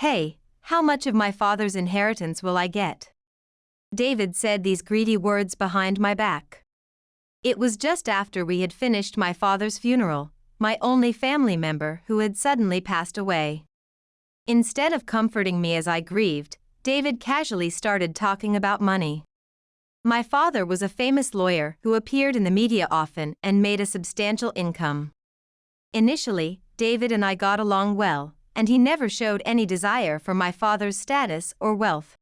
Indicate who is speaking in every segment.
Speaker 1: "Hey, how much of my father's inheritance will I get?" David said these greedy words behind my back. It was just after we had finished my father's funeral, my only family member who had suddenly passed away. Instead of comforting me as I grieved, David casually started talking about money. My father was a famous lawyer who appeared in the media often and made a substantial income. Initially, David and I got along well, and he never showed any desire for my father's status or wealth.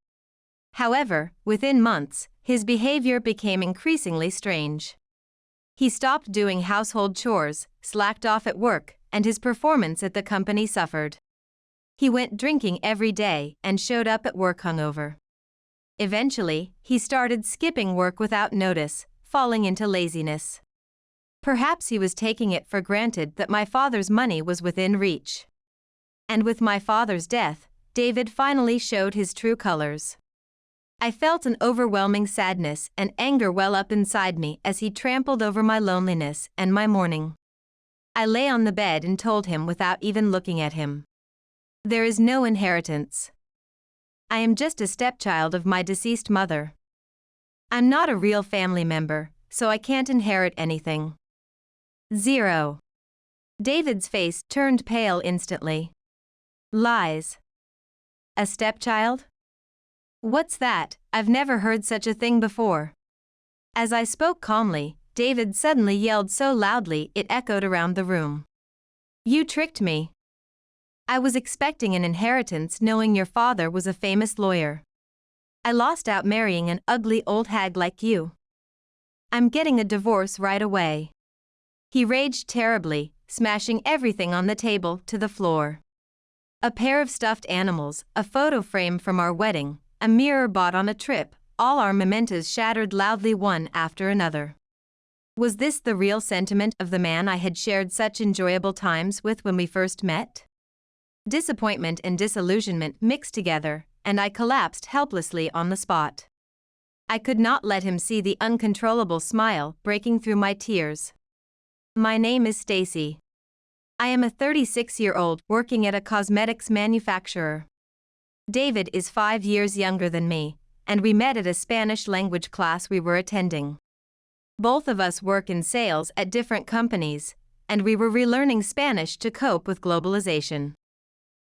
Speaker 1: However, within months, his behavior became increasingly strange. He stopped doing household chores, slacked off at work, and his performance at the company suffered. He went drinking every day and showed up at work hungover. Eventually, he started skipping work without notice, falling into laziness. Perhaps he was taking it for granted that my father's money was within reach. And with my father's death, David finally showed his true colors. I felt an overwhelming sadness and anger well up inside me as he trampled over my loneliness and my mourning. I lay on the bed and told him without even looking at him. There is no inheritance. I am just a stepchild of my deceased mother. I'm not a real family member, so I can't inherit anything. 0. David's face turned pale instantly. Lies. A stepchild? What's that? I've never heard such a thing before. As I spoke calmly, David suddenly yelled so loudly it echoed around the room. You tricked me. I was expecting an inheritance knowing your father was a famous lawyer. I lost out marrying an ugly old hag like you. I'm getting a divorce right away. He raged terribly, smashing everything on the table to the floor. A pair of stuffed animals, a photo frame from our wedding, a mirror bought on a trip, all our mementos shattered loudly one after another. Was this the real sentiment of the man I had shared such enjoyable times with when we first met? Disappointment and disillusionment mixed together, and I collapsed helplessly on the spot. I could not let him see the uncontrollable smile breaking through my tears. My name is Stacy. I am a 36-year-old working at a cosmetics manufacturer. David is 5 years younger than me, and we met at a Spanish language class we were attending. Both of us work in sales at different companies, and we were relearning Spanish to cope with globalization.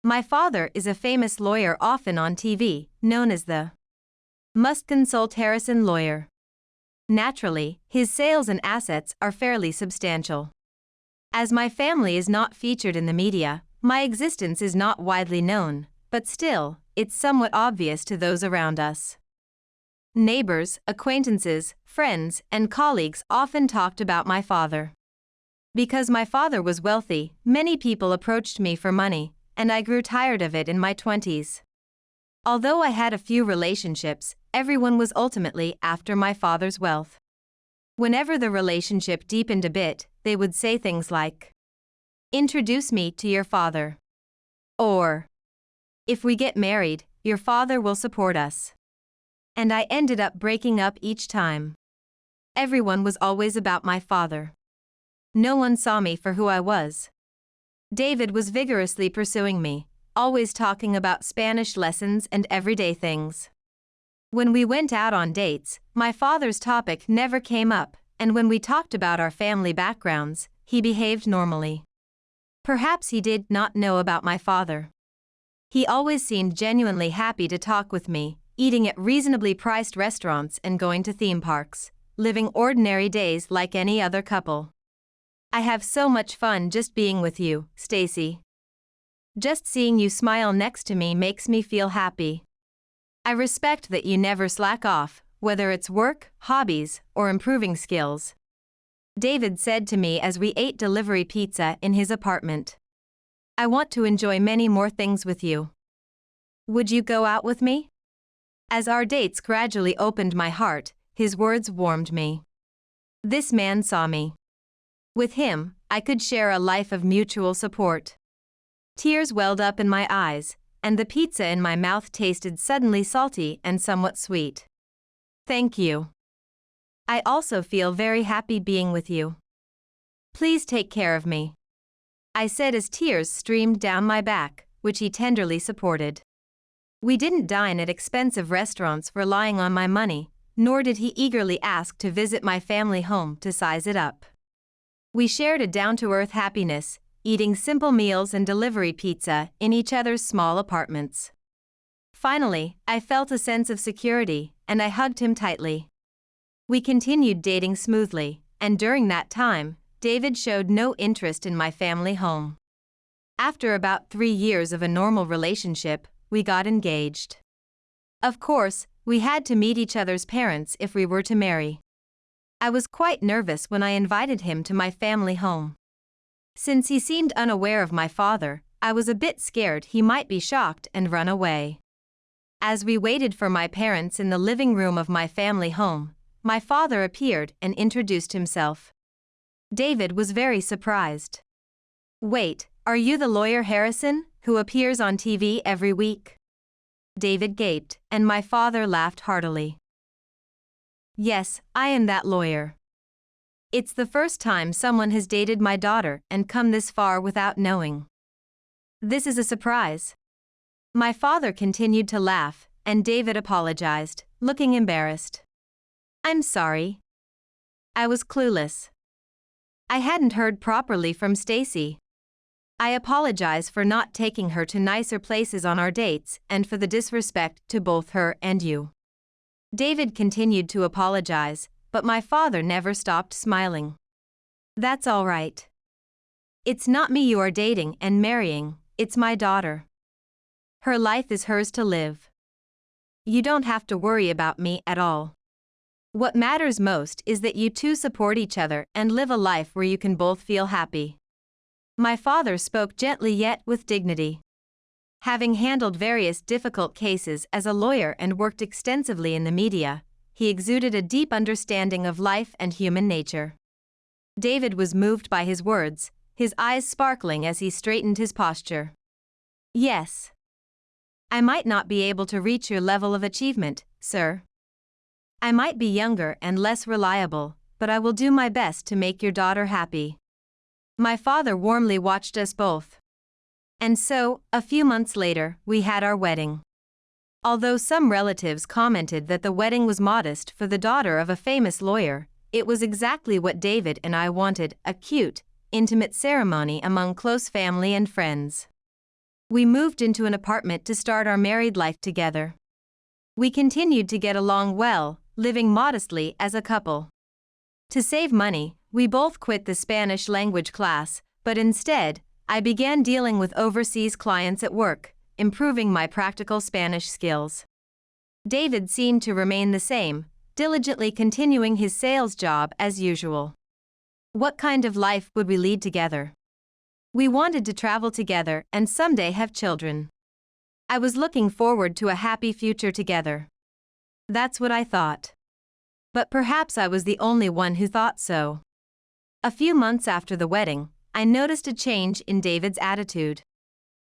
Speaker 1: My father is a famous lawyer often on TV, known as the Must Consult Harrison lawyer. Naturally, his sales and assets are fairly substantial. As my family is not featured in the media, my existence is not widely known, but still, it's somewhat obvious to those around us. Neighbors, acquaintances, friends, and colleagues often talked about my father. Because my father was wealthy, many people approached me for money, and I grew tired of it in my 20s. Although I had a few relationships, everyone was ultimately after my father's wealth. Whenever the relationship deepened a bit, they would say things like, "Introduce me to your father." Or, "If we get married, your father will support us." And I ended up breaking up each time. Everyone was always about my father. No one saw me for who I was. David was vigorously pursuing me, always talking about Spanish lessons and everyday things. When we went out on dates, my father's topic never came up, and when we talked about our family backgrounds, he behaved normally. Perhaps he did not know about my father. He always seemed genuinely happy to talk with me, eating at reasonably priced restaurants and going to theme parks, living ordinary days like any other couple. I have so much fun just being with you, Stacy. Just seeing you smile next to me makes me feel happy. I respect that you never slack off, whether it's work, hobbies, or improving skills. David said to me as we ate delivery pizza in his apartment. I want to enjoy many more things with you. Would you go out with me? As our dates gradually opened my heart, his words warmed me. This man saw me. With him, I could share a life of mutual support. Tears welled up in my eyes, and the pizza in my mouth tasted suddenly salty and somewhat sweet. Thank you. I also feel very happy being with you. Please take care of me. I said as tears streamed down my back, which he tenderly supported. We didn't dine at expensive restaurants relying on my money, nor did he eagerly ask to visit my family home to size it up. We shared a down-to-earth happiness, eating simple meals and delivery pizza in each other's small apartments. Finally, I felt a sense of security, and I hugged him tightly. We continued dating smoothly, and during that time, David showed no interest in my family home. After about 3 years of a normal relationship, we got engaged. Of course, we had to meet each other's parents if we were to marry. I was quite nervous when I invited him to my family home. Since he seemed unaware of my father, I was a bit scared he might be shocked and run away. As we waited for my parents in the living room of my family home, my father appeared and introduced himself. David was very surprised. "Wait, are you the lawyer Harrison, who appears on TV every week?" David gaped, and my father laughed heartily. "Yes, I am that lawyer. It's the first time someone has dated my daughter and come this far without knowing. This is a surprise." My father continued to laugh, and David apologized, looking embarrassed. "I'm sorry. I was clueless. I hadn't heard properly from Stacy. I apologize for not taking her to nicer places on our dates and for the disrespect to both her and you." David continued to apologize, but my father never stopped smiling. "That's all right. It's not me you are dating and marrying, it's my daughter. Her life is hers to live. You don't have to worry about me at all. What matters most is that you two support each other and live a life where you can both feel happy." My father spoke gently yet with dignity. Having handled various difficult cases as a lawyer and worked extensively in the media, he exuded a deep understanding of life and human nature. David was moved by his words, his eyes sparkling as he straightened his posture. "Yes. I might not be able to reach your level of achievement, sir. I might be younger and less reliable, but I will do my best to make your daughter happy." My father warmly watched us both. And so, a few months later, we had our wedding. Although some relatives commented that the wedding was modest for the daughter of a famous lawyer, it was exactly what David and I wanted, a cute, intimate ceremony among close family and friends. We moved into an apartment to start our married life together. We continued to get along well, living modestly as a couple. To save money, we both quit the Spanish language class, but instead, I began dealing with overseas clients at work, improving my practical Spanish skills. David seemed to remain the same, diligently continuing his sales job as usual. What kind of life would we lead together? We wanted to travel together and someday have children. I was looking forward to a happy future together. That's what I thought. But perhaps I was the only one who thought so. A few months after the wedding, I noticed a change in David's attitude.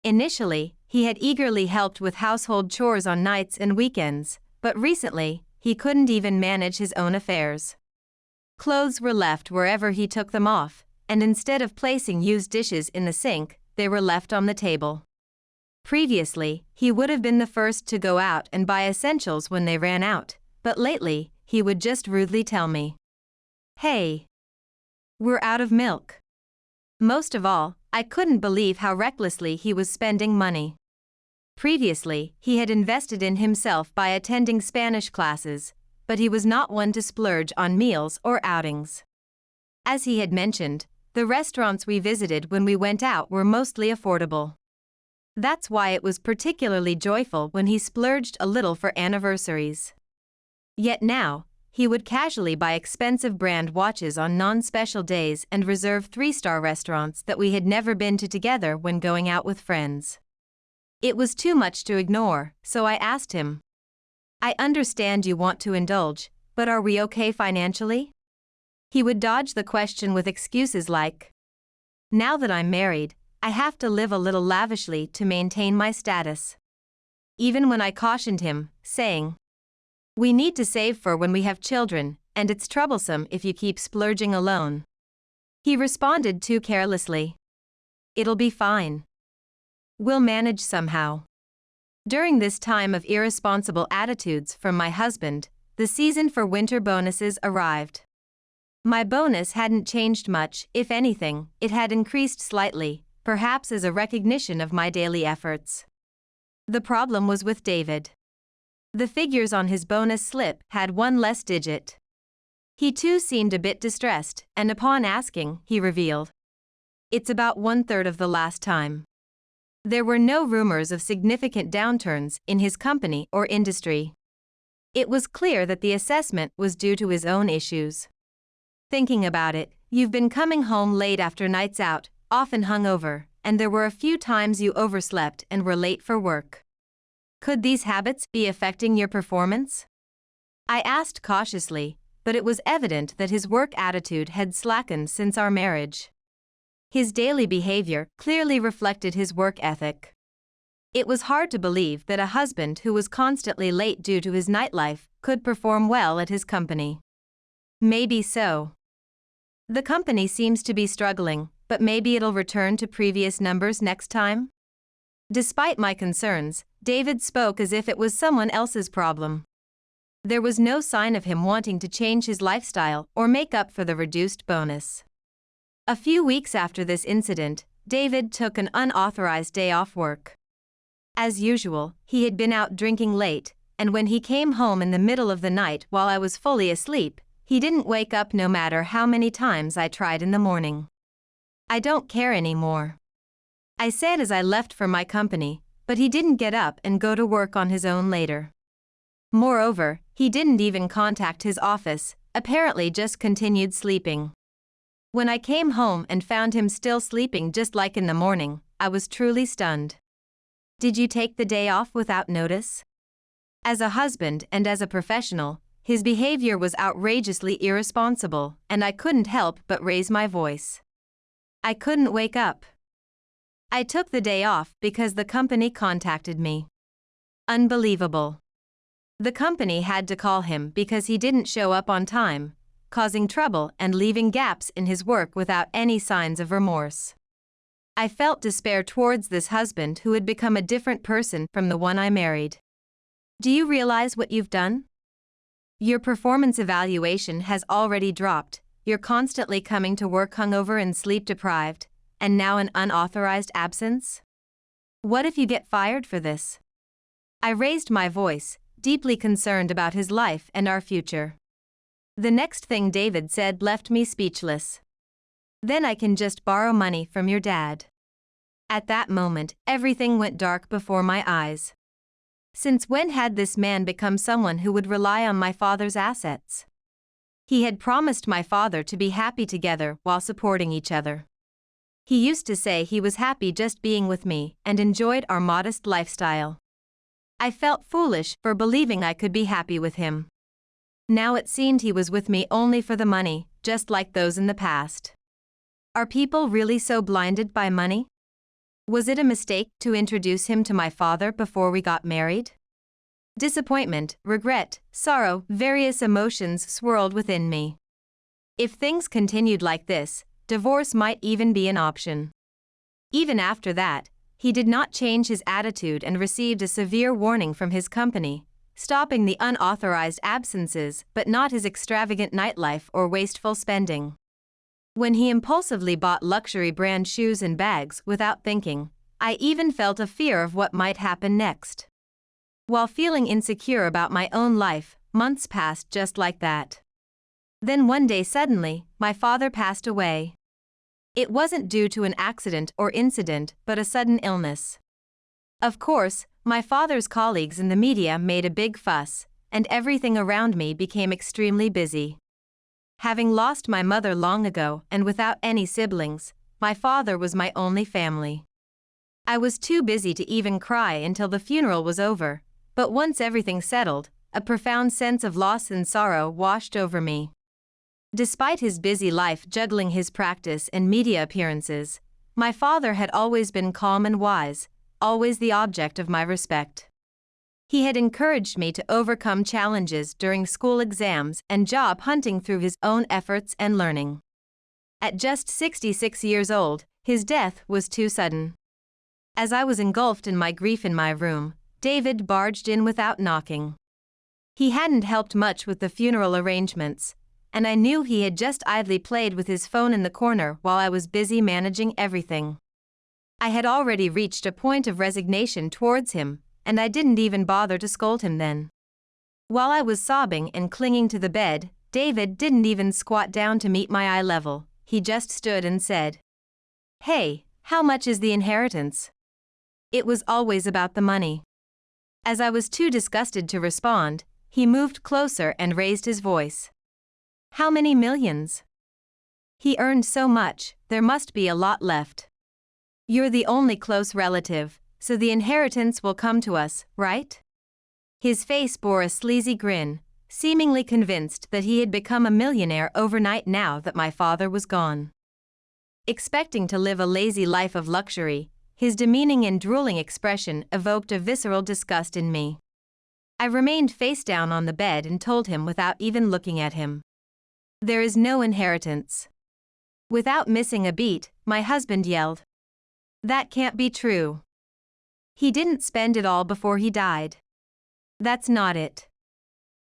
Speaker 1: Initially, he had eagerly helped with household chores on nights and weekends, but recently, he couldn't even manage his own affairs. Clothes were left wherever he took them off, and instead of placing used dishes in the sink, they were left on the table. Previously, he would have been the first to go out and buy essentials when they ran out, but lately, he would just rudely tell me, "Hey, we're out of milk." Most of all, I couldn't believe how recklessly he was spending money. Previously, he had invested in himself by attending Spanish classes, but he was not one to splurge on meals or outings. As he had mentioned, the restaurants we visited when we went out were mostly affordable. That's why it was particularly joyful when he splurged a little for anniversaries. Yet now, he would casually buy expensive brand watches on non-special days and reserve 3-star restaurants that we had never been to together when going out with friends. It was too much to ignore, so I asked him, "I understand you want to indulge, but are we okay financially?" He would dodge the question with excuses like, "Now that I'm married, I have to live a little lavishly to maintain my status." Even when I cautioned him, saying, "We need to save for when we have children, and it's troublesome if you keep splurging alone," he responded too carelessly, "It'll be fine. We'll manage somehow. During this time of irresponsible attitudes from my husband, the season for winter bonuses arrived. My bonus hadn't changed much, if anything, it had increased slightly, perhaps as a recognition of my daily efforts. The problem was with David. The figures on his bonus slip had one less digit. He too seemed a bit distressed, and upon asking, he revealed, "It's about 1/3 of the last time." There were no rumors of significant downturns in his company or industry. It was clear that the assessment was due to his own issues. Thinking about it, you've been coming home late after nights out, often hungover, and there were a few times you overslept and were late for work. Could these habits be affecting your performance? I asked cautiously, but it was evident that his work attitude had slackened since our marriage. His daily behavior clearly reflected his work ethic. It was hard to believe that a husband who was constantly late due to his nightlife could perform well at his company. Maybe so. The company seems to be struggling, but maybe it'll return to previous numbers next time? Despite my concerns, David spoke as if it was someone else's problem. There was no sign of him wanting to change his lifestyle or make up for the reduced bonus. A few weeks after this incident, David took an unauthorized day off work. As usual, he had been out drinking late, and when he came home in the middle of the night while I was fully asleep, he didn't wake up no matter how many times I tried in the morning. "I don't care anymore," I said as I left for my company, but he didn't get up and go to work on his own later. Moreover, he didn't even contact his office, apparently just continued sleeping. When I came home and found him still sleeping just like in the morning, I was truly stunned. Did you take the day off without notice? As a husband and as a professional, his behavior was outrageously irresponsible, and I couldn't help but raise my voice. I couldn't wake up. I took the day off because the company contacted me. Unbelievable. The company had to call him because he didn't show up on time, causing trouble and leaving gaps in his work without any signs of remorse. I felt despair towards this husband who had become a different person from the one I married. Do you realize what you've done? Your performance evaluation has already dropped, you're constantly coming to work hungover and sleep deprived, and now an unauthorized absence? What if you get fired for this? I raised my voice, deeply concerned about his life and our future. The next thing David said left me speechless. "Then I can just borrow money from your dad." At that moment, everything went dark before my eyes. Since when had this man become someone who would rely on my father's assets? He had promised my father to be happy together while supporting each other. He used to say he was happy just being with me and enjoyed our modest lifestyle. I felt foolish for believing I could be happy with him. Now it seemed he was with me only for the money, just like those in the past. Are people really so blinded by money? Was it a mistake to introduce him to my father before we got married? Disappointment, regret, sorrow, various emotions swirled within me. If things continued like this, divorce might even be an option. Even after that, he did not change his attitude and received a severe warning from his company, stopping the unauthorized absences but not his extravagant nightlife or wasteful spending. When he impulsively bought luxury brand shoes and bags without thinking, I even felt a fear of what might happen next. While feeling insecure about my own life, months passed just like that. Then one day suddenly, my father passed away. It wasn't due to an accident or incident, but a sudden illness. Of course, my father's colleagues in the media made a big fuss, and everything around me became extremely busy. Having lost my mother long ago and without any siblings, my father was my only family. I was too busy to even cry until the funeral was over, but once everything settled, a profound sense of loss and sorrow washed over me. Despite his busy life juggling his practice and media appearances, my father had always been calm and wise, always the object of my respect. He had encouraged me to overcome challenges during school exams and job hunting through his own efforts and learning. At just 66 years old, his death was too sudden. As I was engulfed in my grief in my room, David barged in without knocking. He hadn't helped much with the funeral arrangements, and I knew he had just idly played with his phone in the corner while I was busy managing everything. I had already reached a point of resignation towards him, and I didn't even bother to scold him then. While I was sobbing and clinging to the bed, David didn't even squat down to meet my eye level. He just stood and said, "Hey, how much is the inheritance?" It was always about the money. As I was too disgusted to respond, he moved closer and raised his voice. "How many millions?" "He earned so much, there must be a lot left. You're the only close relative, so the inheritance will come to us, right?" His face bore a sleazy grin, seemingly convinced that he had become a millionaire overnight now that my father was gone. Expecting to live a lazy life of luxury, his demeaning and drooling expression evoked a visceral disgust in me. I remained face down on the bed and told him without even looking at him. "There is no inheritance." Without missing a beat, my husband yelled, "That can't be true. He didn't spend it all before he died. That's not it.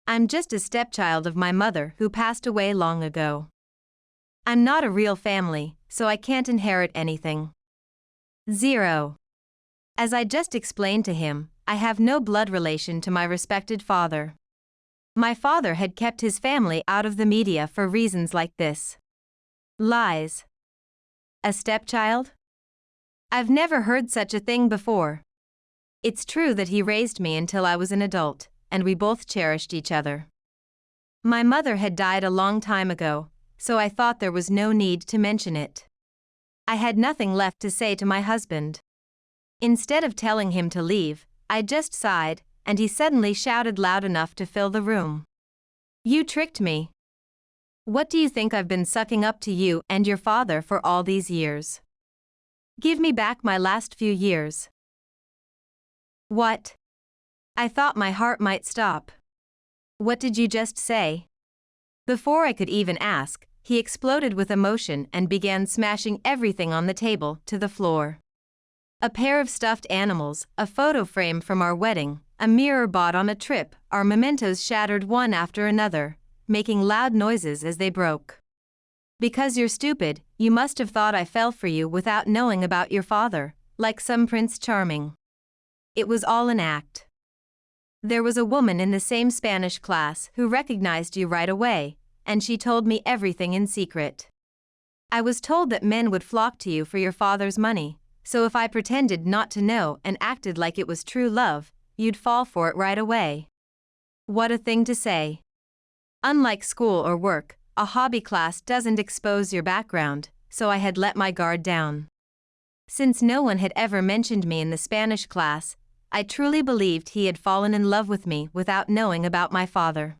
Speaker 1: I'm just a stepchild of my mother who passed away long ago. I'm not a real family, so I can't inherit anything. Zero. As I just explained to him, I have no blood relation to my respected father. My father had kept his family out of the media for reasons like this." Lies. A stepchild? I've never heard such a thing before. It's true that he raised me until I was an adult, and we both cherished each other. My mother had died a long time ago, so I thought there was no need to mention it. I had nothing left to say to my husband. Instead of telling him to leave, I just sighed, and he suddenly shouted loud enough to fill the room. "You tricked me. What do you think I've been sucking up to you and your father for all these years? Give me back my last few years." "What?" I thought my heart might stop. "What did you just say?" Before I could even ask, he exploded with emotion and began smashing everything on the table to the floor. A pair of stuffed animals, a photo frame from our wedding, a mirror bought on a trip, our mementos shattered one after another, making loud noises as they broke. "Because you're stupid, you must have thought I fell for you without knowing about your father, like some Prince Charming. It was all an act. There was a woman in the same Spanish class who recognized you right away, and she told me everything in secret. I was told that men would flock to you for your father's money, so if I pretended not to know and acted like it was true love, you'd fall for it right away. What a thing to say. Unlike school or work, a hobby class doesn't expose your background, so I had let my guard down. Since no one had ever mentioned me in the Spanish class, I truly believed he had fallen in love with me without knowing about my father.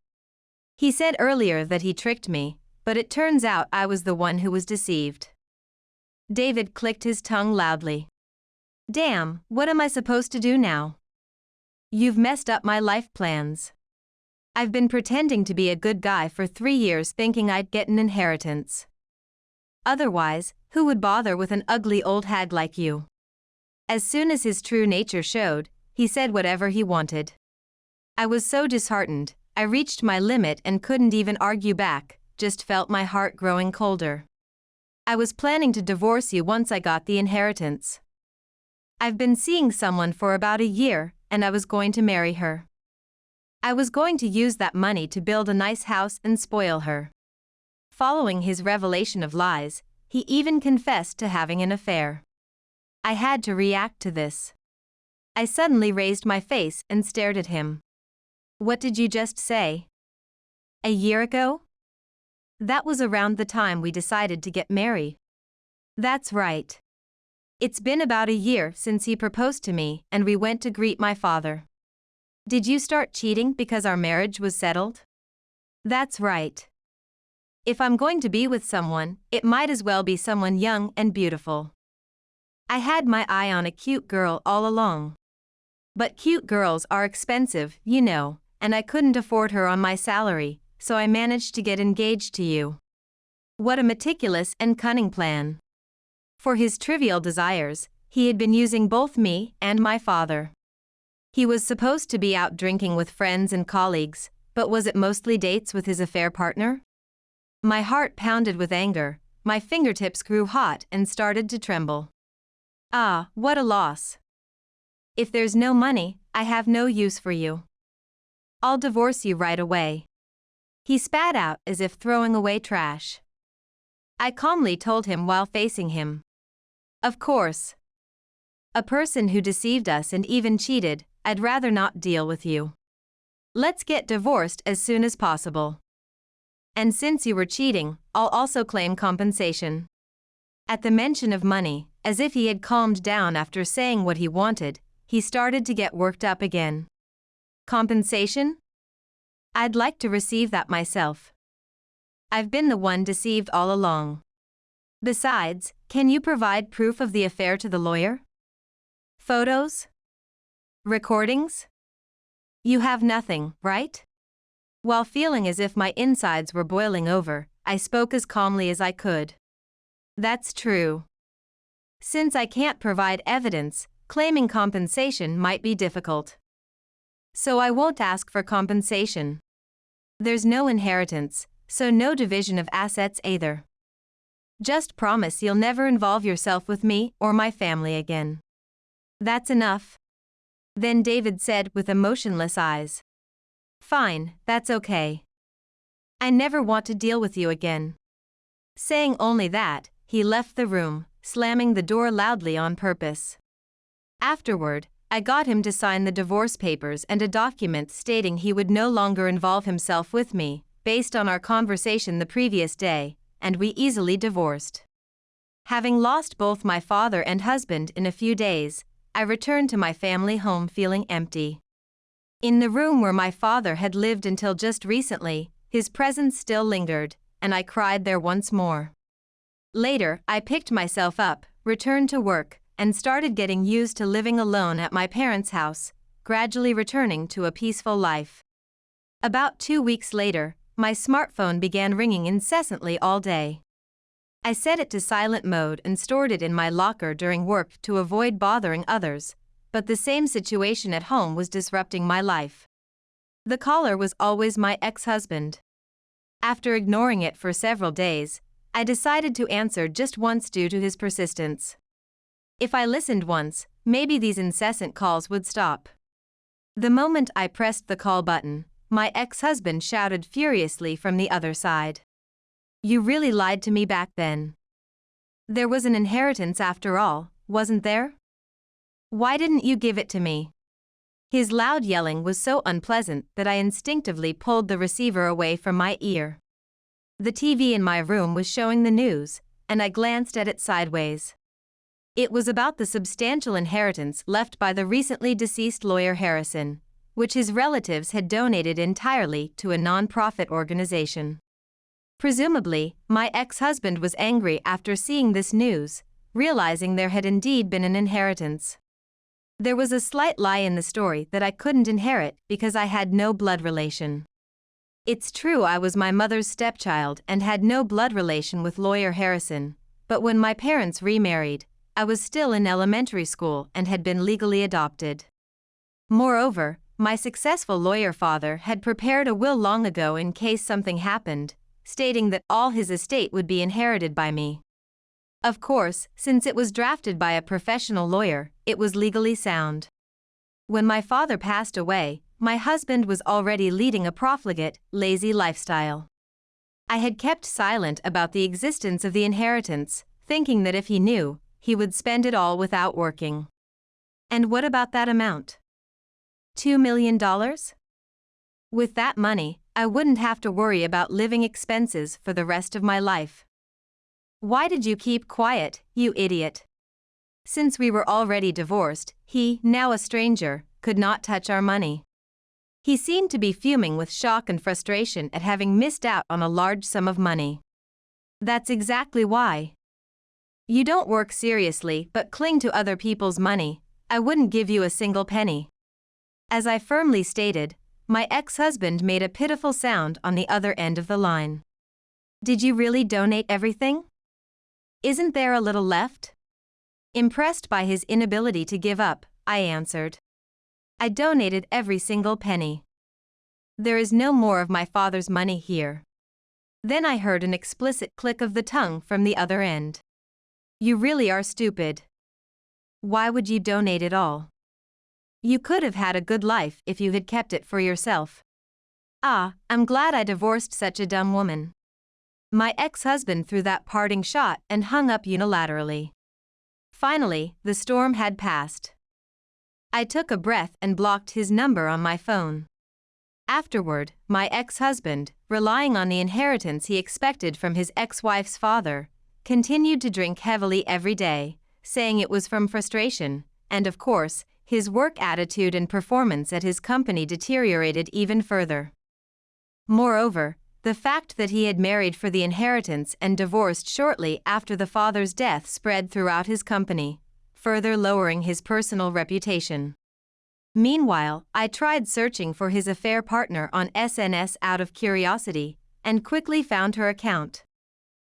Speaker 1: He said earlier that he tricked me, but it turns out I was the one who was deceived." David clicked his tongue loudly. "Damn, what am I supposed to do now? You've messed up my life plans. I've been pretending to be a good guy for 3 years thinking I'd get an inheritance. Otherwise, who would bother with an ugly old hag like you?" As soon as his true nature showed, he said whatever he wanted. I was so disheartened, I reached my limit and couldn't even argue back, just felt my heart growing colder. "I was planning to divorce you once I got the inheritance. I've been seeing someone for about a year, and I was going to marry her. I was going to use that money to build a nice house and spoil her." Following his revelation of lies, he even confessed to having an affair. I had to react to this. I suddenly raised my face and stared at him. "What did you just say? A year ago?" "That was around the time we decided to get married." "That's right. It's been about a year since he proposed to me and we went to greet my father." "Did you start cheating because our marriage was settled?" "That's right. If I'm going to be with someone, it might as well be someone young and beautiful. I had my eye on a cute girl all along. But cute girls are expensive, you know, and I couldn't afford her on my salary, so I managed to get engaged to you." What a meticulous and cunning plan. For his trivial desires, He had been using both me and my father. He was supposed to be out drinking with friends and colleagues, but was it mostly dates with his affair partner? My heart pounded with anger, my fingertips grew hot and started to tremble. Ah, what a loss. If there's no money, I have no use for you. I'll divorce you right away. He spat out as if throwing away trash. I calmly told him while facing him. Of course. A person who deceived us and even cheated, I'd rather not deal with you. Let's get divorced as soon as possible. And since you were cheating, I'll also claim compensation. At the mention of money, as if he had calmed down after saying what he wanted, he started to get worked up again. Compensation? I'd like to receive that myself. I've been the one deceived all along. Besides, can you provide proof of the affair to the lawyer? Photos? Recordings? You have nothing, right? While feeling as if my insides were boiling over, I spoke as calmly as I could. That's true. Since I can't provide evidence, claiming compensation might be difficult. So I won't ask for compensation. There's no inheritance, so no division of assets either. Just promise you'll never involve yourself with me or my family again. That's enough. Then David said with emotionless eyes. Fine, that's okay. I never want to deal with you again. Saying only that, he left the room, slamming the door loudly on purpose. Afterward, I got him to sign the divorce papers and a document stating he would no longer involve himself with me, based on our conversation the previous day, and we easily divorced. Having lost both my father and husband in a few days, I returned to my family home feeling empty. In the room where my father had lived until just recently, his presence still lingered, and I cried there once more. Later, I picked myself up, returned to work, and started getting used to living alone at my parents' house, gradually returning to a peaceful life. About 2 weeks later, my smartphone began ringing incessantly all day. I set it to silent mode and stored it in my locker during work to avoid bothering others, but the same situation at home was disrupting my life. The caller was always my ex-husband. After ignoring it for several days, I decided to answer just once due to his persistence. If I listened once, maybe these incessant calls would stop. The moment I pressed the call button, my ex-husband shouted furiously from the other side. You really lied to me back then. There was an inheritance after all, wasn't there? Why didn't you give it to me? His loud yelling was so unpleasant that I instinctively pulled the receiver away from my ear. The TV in my room was showing the news, and I glanced at it sideways. It was about the substantial inheritance left by the recently deceased lawyer Harrison, which his relatives had donated entirely to a non-profit organization. Presumably, my ex-husband was angry after seeing this news, realizing there had indeed been an inheritance. There was a slight lie in the story that I couldn't inherit because I had no blood relation. It's true I was my mother's stepchild and had no blood relation with lawyer Harrison, but when my parents remarried, I was still in elementary school and had been legally adopted. Moreover, my successful lawyer father had prepared a will long ago in case something happened, stating that all his estate would be inherited by me. Of course, since it was drafted by a professional lawyer, it was legally sound. When my father passed away, my husband was already leading a profligate, lazy lifestyle. I had kept silent about the existence of the inheritance, thinking that if he knew, he would spend it all without working. And what about that amount? $2 million? With that money, I wouldn't have to worry about living expenses for the rest of my life. Why did you keep quiet, you idiot? Since we were already divorced, he, now a stranger, could not touch our money. He seemed to be fuming with shock and frustration at having missed out on a large sum of money. That's exactly why. You don't work seriously but cling to other people's money. I wouldn't give you a single penny. As I firmly stated, my ex-husband made a pitiful sound on the other end of the line. Did you really donate everything? Isn't there a little left? Impressed by his inability to give up, I answered. I donated every single penny. There is no more of my father's money here. Then I heard an explicit click of the tongue from the other end. You really are stupid. Why would you donate it all? You could have had a good life if you had kept it for yourself. Ah, I'm glad I divorced such a dumb woman. My ex-husband threw that parting shot and hung up unilaterally. Finally, the storm had passed. I took a breath and blocked his number on my phone. Afterward, my ex-husband, relying on the inheritance he expected from his ex-wife's father, continued to drink heavily every day, saying it was from frustration, and of course, his work attitude and performance at his company deteriorated even further. Moreover, the fact that he had married for the inheritance and divorced shortly after the father's death spread throughout his company, further lowering his personal reputation. Meanwhile, I tried searching for his affair partner on SNS out of curiosity, and quickly found her account.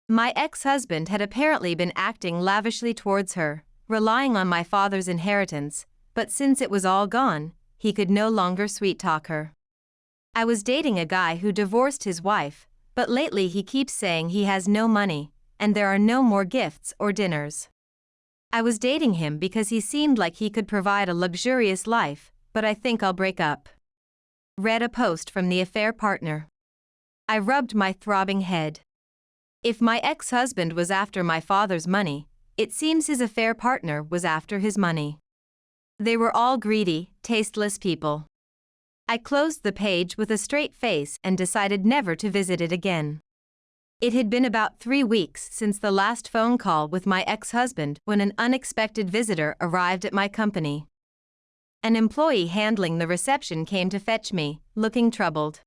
Speaker 1: My ex-husband had apparently been acting lavishly towards her, relying on my father's inheritance, but since it was all gone, he could no longer sweet-talk her. I was dating a guy who divorced his wife, but lately he keeps saying he has no money, and there are no more gifts or dinners. I was dating him because he seemed like he could provide a luxurious life, but I think I'll break up. Read a post from the affair partner. I rubbed my throbbing head. If my ex-husband was after my father's money, it seems his affair partner was after his money. They were all greedy, tasteless people. I closed the page with a straight face and decided never to visit it again. It had been about 3 weeks since the last phone call with my ex-husband when an unexpected visitor arrived at my company. An employee handling the reception came to fetch me, looking troubled.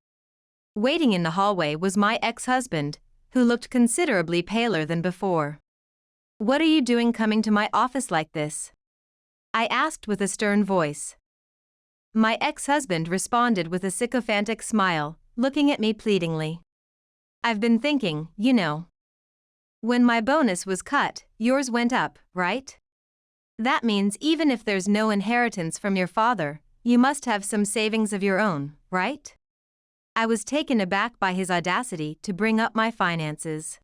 Speaker 1: Waiting in the hallway was my ex-husband, who looked considerably paler than before. "What are you doing coming to my office like this?" I asked with a stern voice. My ex-husband responded with a sycophantic smile, looking at me pleadingly. "I've been thinking, you know. When my bonus was cut, yours went up, right? That means even if there's no inheritance from your father, you must have some savings of your own, right?" I was taken aback by his audacity to bring up my finances.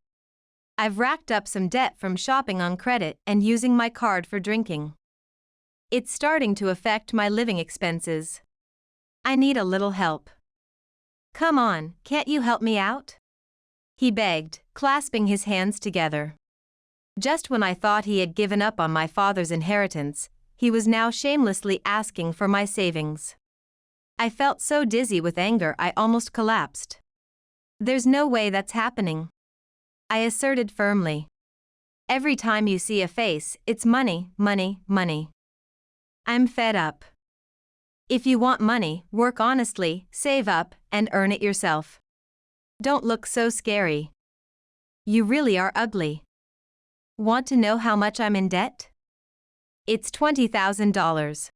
Speaker 1: "I've racked up some debt from shopping on credit and using my card for drinking. It's starting to affect my living expenses. I need a little help. Come on, can't you help me out?" he begged, clasping his hands together. Just when I thought he had given up on my father's inheritance, he was now shamelessly asking for my savings. I felt so dizzy with anger I almost collapsed. "There's no way that's happening," I asserted firmly. "Every time you see a face, it's money, money, money. I'm fed up. If you want money, work honestly, save up, and earn it yourself. Don't look so scary. You really are ugly. Want to know how much I'm in debt? It's $20,000.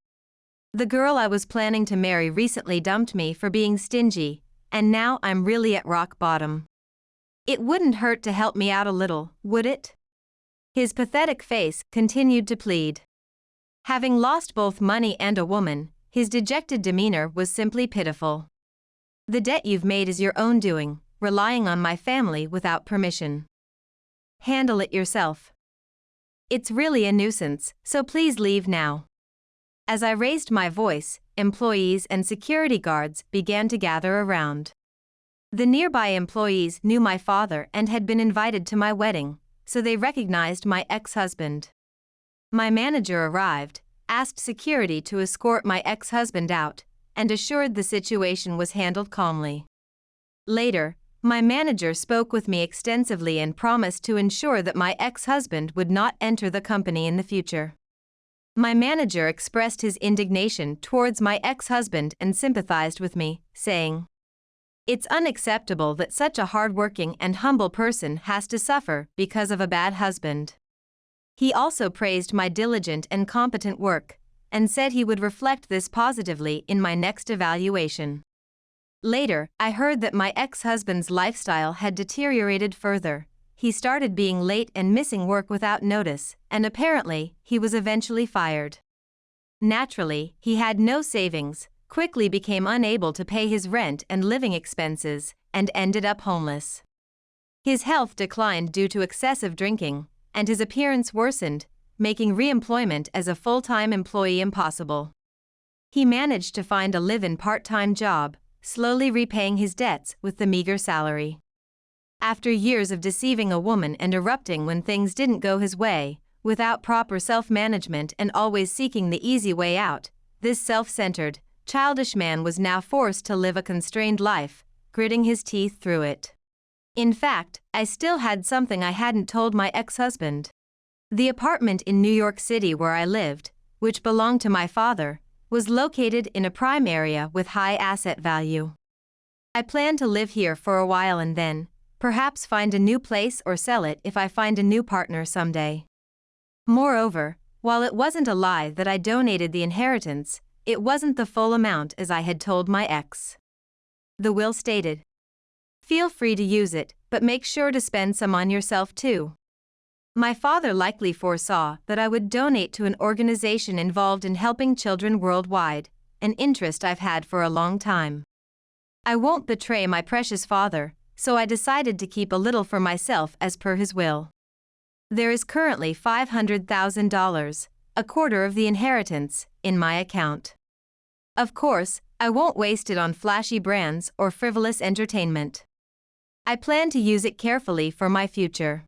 Speaker 1: The girl I was planning to marry recently dumped me for being stingy, and now I'm really at rock bottom. It wouldn't hurt to help me out a little, would it?" His pathetic face continued to plead. Having lost both money and a woman, his dejected demeanor was simply pitiful. "The debt you've made is your own doing, relying on my family without permission. Handle it yourself. It's really a nuisance, so please leave now." As I raised my voice, employees and security guards began to gather around. The nearby employees knew my father and had been invited to my wedding, so they recognized my ex-husband. My manager arrived, asked security to escort my ex-husband out, and assured the situation was handled calmly. Later, my manager spoke with me extensively and promised to ensure that my ex-husband would not enter the company in the future. My manager expressed his indignation towards my ex-husband and sympathized with me, saying, "It's unacceptable that such a hardworking and humble person has to suffer because of a bad husband." He also praised my diligent and competent work, and said he would reflect this positively in my next evaluation. Later, I heard that my ex-husband's lifestyle had deteriorated further. he started being late and missing work without notice, and apparently, he was eventually fired. Naturally, he had no savings, quickly became unable to pay his rent and living expenses, and ended up homeless. His health declined due to excessive drinking, and his appearance worsened, making re-employment as a full-time employee impossible. He managed to find a live-in part-time job, slowly repaying his debts with the meager salary. After years of deceiving a woman and erupting when things didn't go his way, without proper self-management and always seeking the easy way out, this self-centered, childish man was now forced to live a constrained life, gritting his teeth through it. In fact, I still had something I hadn't told my ex-husband. The apartment in New York City where I lived, which belonged to my father, was located in a prime area with high asset value. I planned to live here for a while and then, perhaps find a new place or sell it if I find a new partner someday. Moreover, while it wasn't a lie that I donated the inheritance, it wasn't the full amount as I had told my ex. The will stated, "Feel free to use it, but make sure to spend some on yourself too." My father likely foresaw that I would donate to an organization involved in helping children worldwide, an interest I've had for a long time. I won't betray my precious father, so I decided to keep a little for myself as per his will. There is currently $500,000, a quarter of the inheritance, in my account. Of course, I won't waste it on flashy brands or frivolous entertainment. I plan to use it carefully for my future.